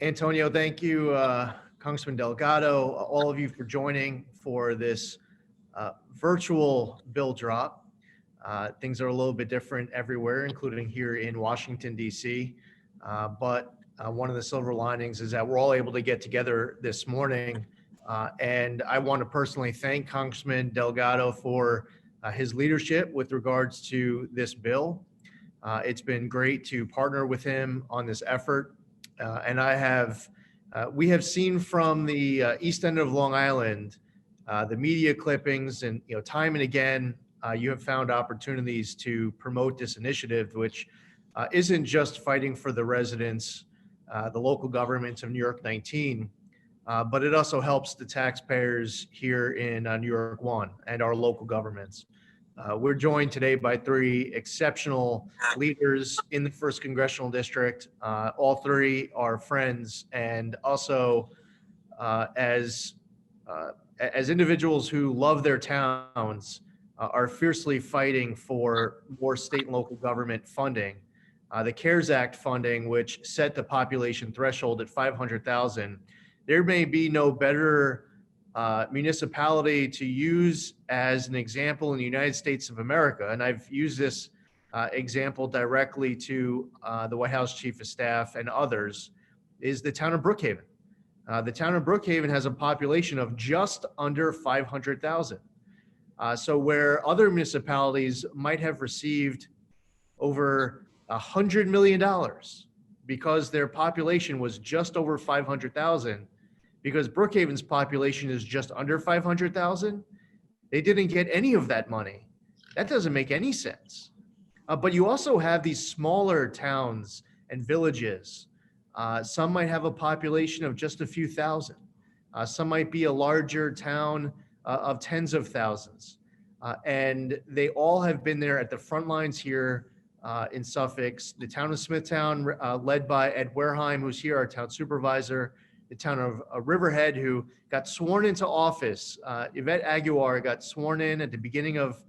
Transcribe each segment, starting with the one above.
Antonio, thank you, Congressman Delgado, all of you for joining for this virtual bill drop. Things are a little bit different everywhere, including here in Washington, D.C. But one of the silver linings is that we're all able to get together this morning. And I want to personally thank Congressman Delgado for his leadership with regards to this bill. It's been great to partner with him on this effort. We have seen from the east end of Long Island, the media clippings, and time and again, you have found opportunities to promote this initiative, which isn't just fighting for the residents, the local governments of New York 19, but it also helps the taxpayers here in New York 1 and our local governments. We're joined today by three exceptional leaders in the first congressional district. All three are friends, and also as individuals who love their towns, are fiercely fighting for more state and local government funding. The CARES Act funding, which set the population threshold at 500,000, there may be no better municipality to use as an example in the United States of America. And I've used this example directly to the White House Chief of Staff and others, is the town of Brookhaven. The town of Brookhaven has a population of just under 500,000. So where other municipalities might have received over $100 million because their population was just over 500,000, because Brookhaven's population is just under 500,000, they didn't get any of that money. That doesn't make any sense. But you also have these smaller towns and villages. Some might have a population of just a few thousand. Some might be a larger town of tens of thousands. And they all have been there at the front lines here in Suffolk. The town of Smithtown, led by Ed Wareheim, who's here, our town supervisor. The town of Riverhead, who got sworn into office. Yvette Aguilar got sworn in at the beginning of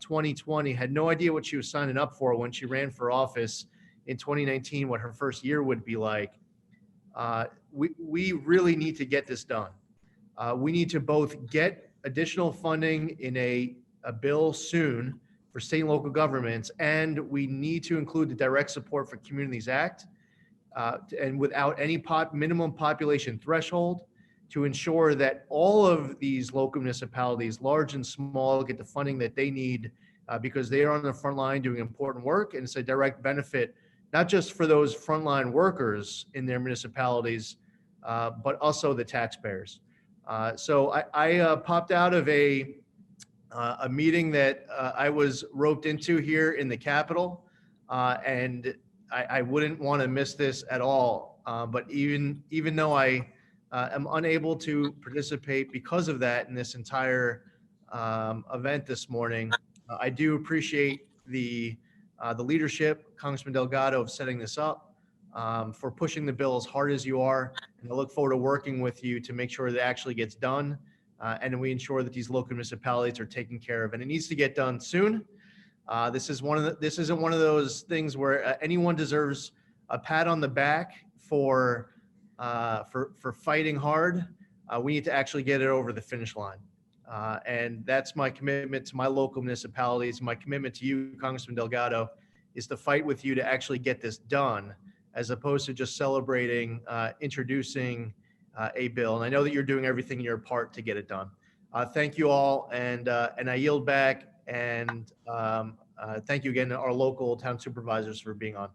2020, had no idea what she was signing up for when she ran for office in 2019, what her first year would be like. We really need to get this done. We need to both get additional funding in a bill soon for state and local governments, and we need to include the Direct Support for Communities Act, and without any minimum population threshold, to ensure that all of these local municipalities, large and small, get the funding that they need because they are on the front line doing important work, and it's a direct benefit, not just for those frontline workers in their municipalities, but also the taxpayers. So I popped out of a meeting that I was roped into here in the Capitol, and I wouldn't want to miss this at all. But even though I am unable to participate because of that in this entire event this morning, I do appreciate the leadership, Congressman Delgado, of setting this up, for pushing the bill as hard as you are. And I look forward to working with you to make sure that it actually gets done, and we ensure that these local municipalities are taken care of. And it needs to get done soon. This isn't one of those things where anyone deserves a pat on the back for fighting hard. We need to actually get it over the finish line. And that's my commitment to my local municipalities. My commitment to you, Congressman Delgado, is to fight with you to actually get this done, as opposed to just celebrating introducing a bill. And I know that you're doing everything in your part to get it done. Thank you all, and I yield back. And thank you again to our local town supervisors for being on.